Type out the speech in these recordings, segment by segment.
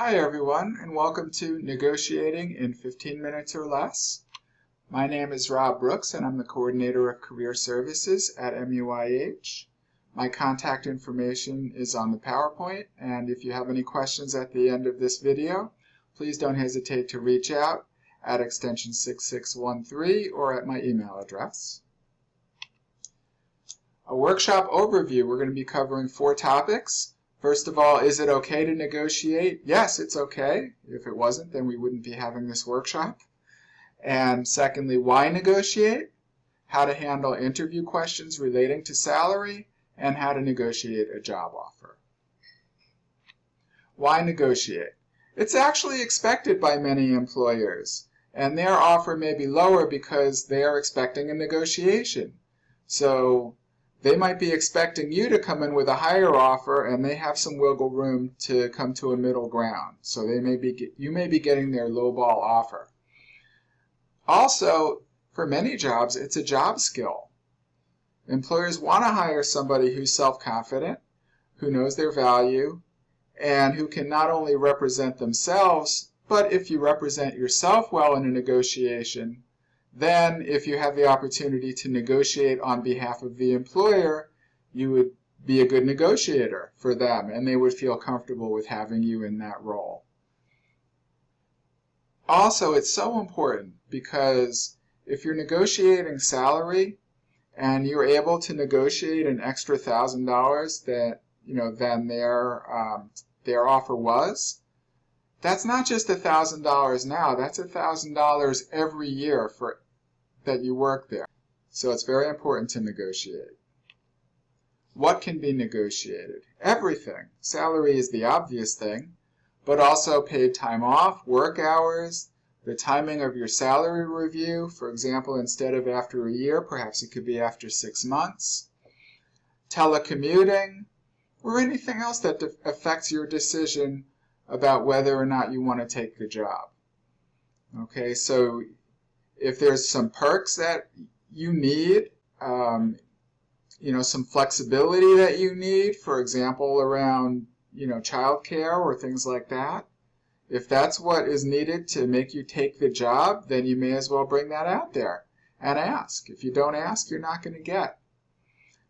Hi everyone, and welcome to Negotiating in 15 Minutes or Less. My name is Rob Brooks, and I'm the Coordinator of Career Services at MUIH. My contact information is on the PowerPoint, and if you have any questions at the end of this video, please don't hesitate to reach out at extension 6613 or at my email address. A workshop overview, we're going to be covering 4 topics. First of all, is it okay to negotiate? Yes, it's okay. If it wasn't, then we wouldn't be having this workshop. And secondly, why negotiate? How to handle interview questions relating to salary, and how to negotiate a job offer. Why negotiate? It's actually expected by many employers, and their offer may be lower because they are expecting a negotiation. So they might be expecting you to come in with a higher offer, and they have some wiggle room to come to a middle ground. So you may be getting their lowball offer. Also, for many jobs, it's a job skill. Employers want to hire somebody who's self-confident, who knows their value, and who can not only represent themselves, but if you represent yourself well in a negotiation, then if you have the opportunity to negotiate on behalf of the employer, you would be a good negotiator for them, and they would feel comfortable with having you in that role. Also, it's so important because if you're negotiating salary and you're able to negotiate an extra $1,000 than their offer was, that's not just $1,000 now, that's $1,000 every year that you work there. So it's very important to negotiate. What can be negotiated? Everything. Salary is the obvious thing, but also paid time off, work hours, the timing of your salary review. For example, instead of after a year, perhaps it could be after 6 months. Telecommuting, or anything else that affects your decision about whether or not you want to take the job. Okay, so if there's some perks that you need, some flexibility that you need, for example, around, childcare or things like that, if that's what is needed to make you take the job, then you may as well bring that out there and ask. If you don't ask, you're not going to get.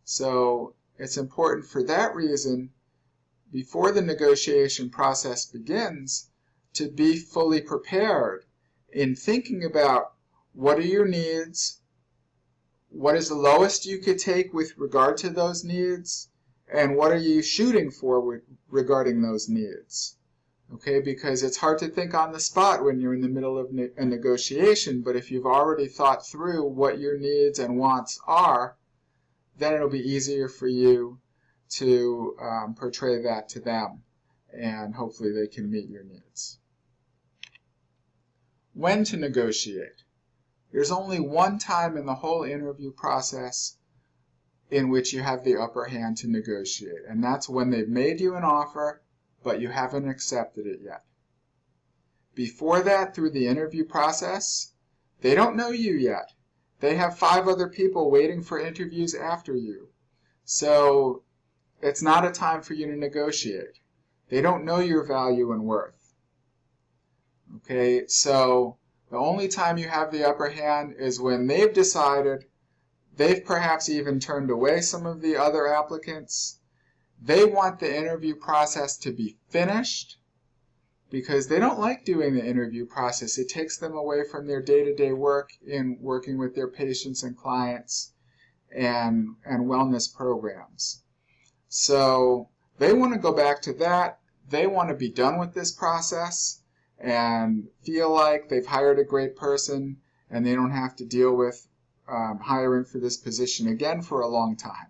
So it's important for that reason, before the negotiation process begins, to be fully prepared in thinking about what are your needs, what is the lowest you could take with regard to those needs, and what are you shooting for regarding those needs. Okay, because it's hard to think on the spot when you're in the middle of a negotiation, but if you've already thought through what your needs and wants are, then it'll be easier for you to portray that to them, and hopefully they can meet your needs. When to negotiate? There's only one time in the whole interview process in which you have the upper hand to negotiate, and that's when they've made you an offer, but you haven't accepted it yet. Before that, through the interview process, they don't know you yet. They have 5 other people waiting for interviews after you. So it's not a time for you to negotiate. They don't know your value and worth. Okay, so the only time you have the upper hand is when they've decided, they've perhaps even turned away some of the other applicants. They want the interview process to be finished because they don't like doing the interview process. It takes them away from their day-to-day work in working with their patients and clients and wellness programs. So they want to go back to that. They want to be done with this process and feel like they've hired a great person and they don't have to deal with hiring for this position again for a long time.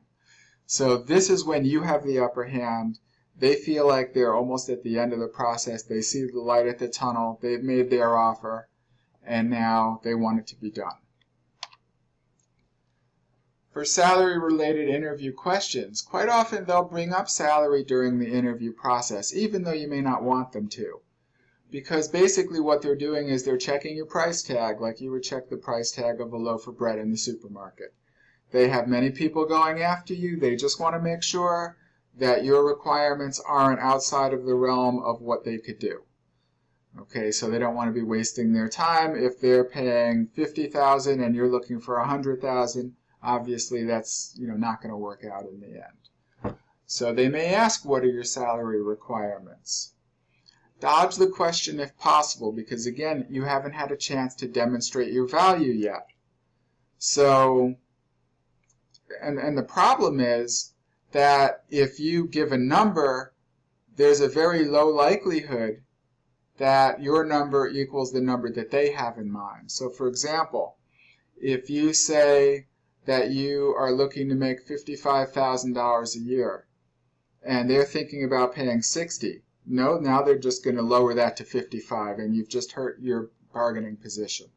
So this is when you have the upper hand. They feel like they're almost at the end of the process. They see the light at the tunnel. They've made their offer, and now they want it to be done. For salary-related interview questions, quite often they'll bring up salary during the interview process, even though you may not want them to. Because basically what they're doing is they're checking your price tag like you would check the price tag of a loaf of bread in the supermarket. They have many people going after you. They just want to make sure that your requirements aren't outside of the realm of what they could do. Okay, so they don't want to be wasting their time. If they're paying $50,000 and you're looking for $100,000, obviously that's not going to work out in the end. So they may ask, what are your salary requirements? Dodge the question if possible, because again, you haven't had a chance to demonstrate your value yet. So, and the problem is that if you give a number, there's a very low likelihood that your number equals the number that they have in mind. So for example, if you say that you are looking to make $55,000 a year and they're thinking about paying $60,000, now they're just going to lower that to $55,000 and you've just hurt your bargaining position.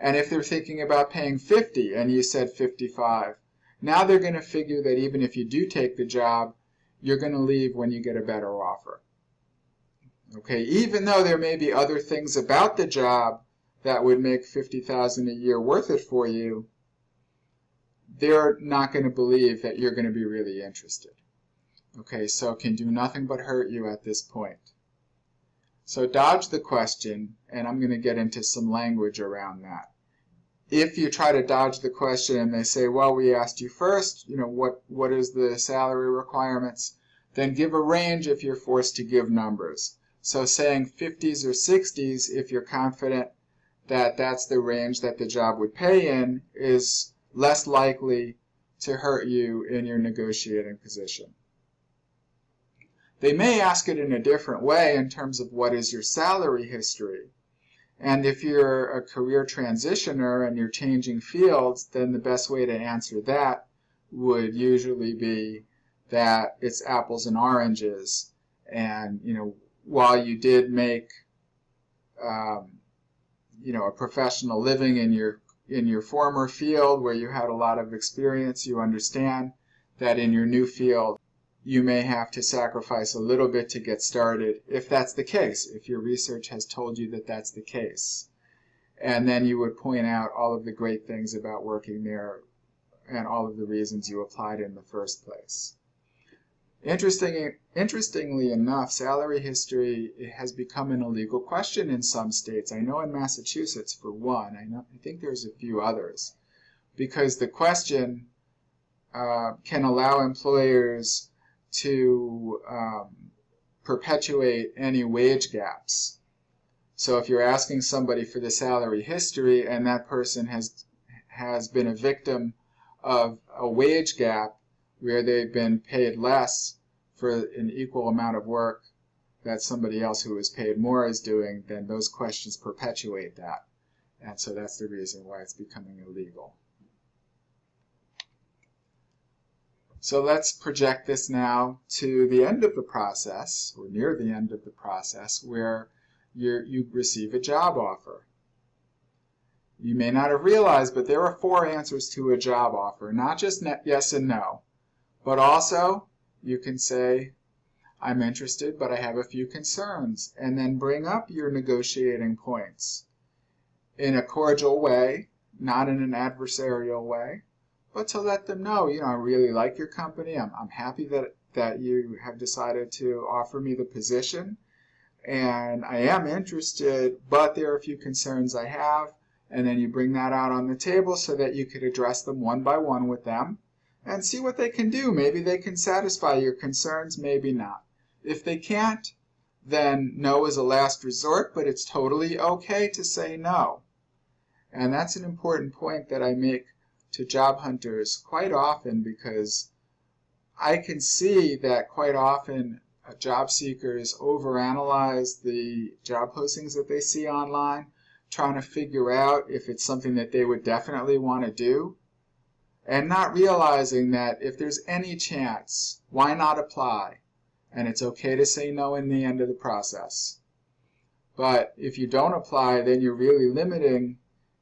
And if they're thinking about paying $50,000 and you said $55,000, now they're going to figure that even if you do take the job, you're going to leave when you get a better offer. Okay, even though there may be other things about the job that would make $50,000 a year worth it for you, they're not going to believe that you're going to be really interested. Okay, so it can do nothing but hurt you at this point. So dodge the question, and I'm going to get into some language around that. If you try to dodge the question and they say, well, we asked you first, what is the salary requirements, then give a range if you're forced to give numbers. So saying 50s or 60s, if you're confident that that's the range that the job would pay in, is less likely to hurt you in your negotiating position. They may ask it in a different way in terms of what is your salary history. And if you're a career transitioner and you're changing fields, then the best way to answer that would usually be that it's apples and oranges. And, while you did make, a professional living in your former field where you had a lot of experience, you understand that in your new field, you may have to sacrifice a little bit to get started, if that's the case, if your research has told you that that's the case. And then you would point out all of the great things about working there and all of the reasons you applied in the first place. Interestingly enough, salary history has become an illegal question in some states. I know in Massachusetts, for one. I think there's a few others. Because the question can allow employers to perpetuate any wage gaps. So if you're asking somebody for the salary history and that person has been a victim of a wage gap where they've been paid less for an equal amount of work that somebody else who is paid more is doing, then those questions perpetuate that. And so that's the reason why it's becoming illegal. So let's project this now to the end of the process, or near the end of the process, where you receive a job offer. You may not have realized, but there are 4 answers to a job offer, not just yes and no, but also you can say, I'm interested, but I have a few concerns, and then bring up your negotiating points in a cordial way, not in an adversarial way, but to let them know, I really like your company. I'm happy that you have decided to offer me the position, and I am interested, but there are a few concerns I have. And then you bring that out on the table so that you could address them one by one with them and see what they can do. Maybe they can satisfy your concerns, maybe not. If they can't, then no is a last resort, but it's totally okay to say no. And that's an important point that I make to job hunters quite often, because I can see that quite often job seekers overanalyze the job postings that they see online, trying to figure out if it's something that they would definitely want to do, and not realizing that if there's any chance, why not apply? And it's okay to say no in the end of the process. But if you don't apply, then you're really limiting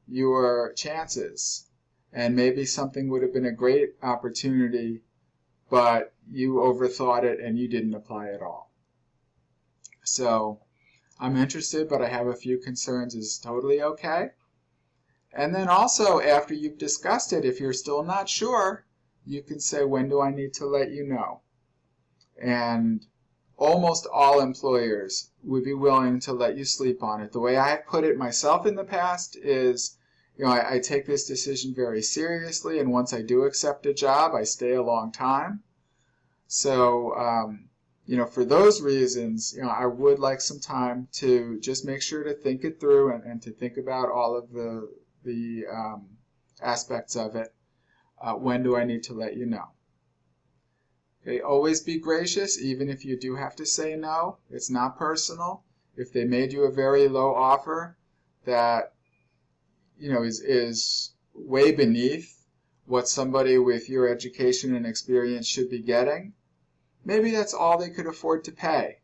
your chances. And maybe something would have been a great opportunity, but you overthought it and you didn't apply at all. So, I'm interested, but I have a few concerns is totally okay. And then also, after you've discussed it, if you're still not sure, you can say, when do I need to let you know? And almost all employers would be willing to let you sleep on it. The way I have put it myself in the past is, I take this decision very seriously, and once I do accept a job, I stay a long time. So, for those reasons, I would like some time to just make sure to think it through and to think about all of the aspects of it. When do I need to let you know? Okay, always be gracious, even if you do have to say no. It's not personal. If they made you a very low offer that is way beneath what somebody with your education and experience should be getting, maybe that's all they could afford to pay.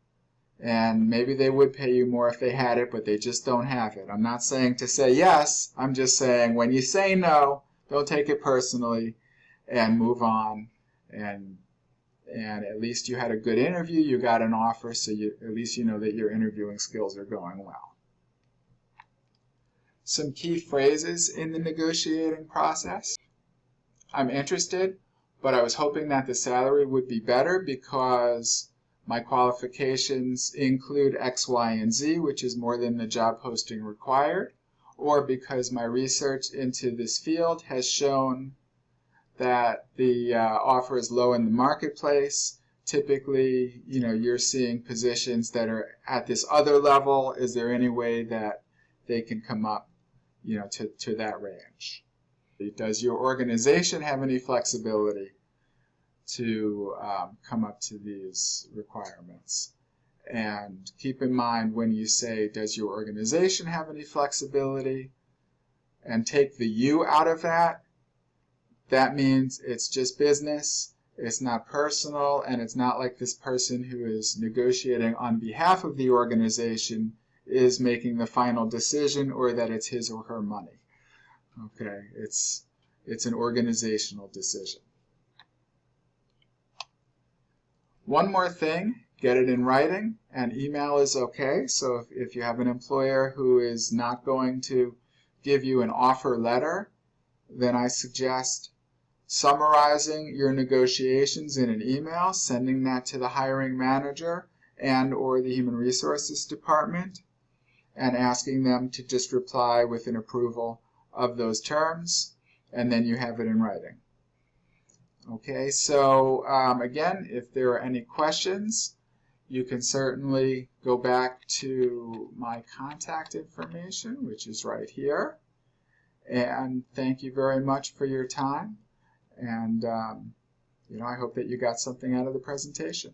And maybe they would pay you more if they had it, but they just don't have it. I'm not saying to say yes. I'm just saying when you say no, don't take it personally and move on. And at least you had a good interview, you got an offer, so at least you know that your interviewing skills are going well. Some key phrases in the negotiating process. I'm interested, but I was hoping that the salary would be better because my qualifications include X, Y, and Z, which is more than the job posting required, or because my research into this field has shown that the offer is low in the marketplace. Typically, you're seeing positions that are at this other level. Is there any way that they can come up, to that range? Does your organization have any flexibility to come up to these requirements? And keep in mind when you say, does your organization have any flexibility? And take the you out of that. That means it's just business, it's not personal, and it's not like this person who is negotiating on behalf of the organization is making the final decision, or that it's his or her money. Okay, it's an organizational decision. One more thing, get it in writing, and email is okay. So if you have an employer who is not going to give you an offer letter, then I suggest summarizing your negotiations in an email, sending that to the hiring manager and or the human resources department, and asking them to just reply with an approval of those terms, and then you have it in writing. Okay, so again, if there are any questions, you can certainly go back to my contact information, which is right here. And thank you very much for your time. And, I hope that you got something out of the presentation.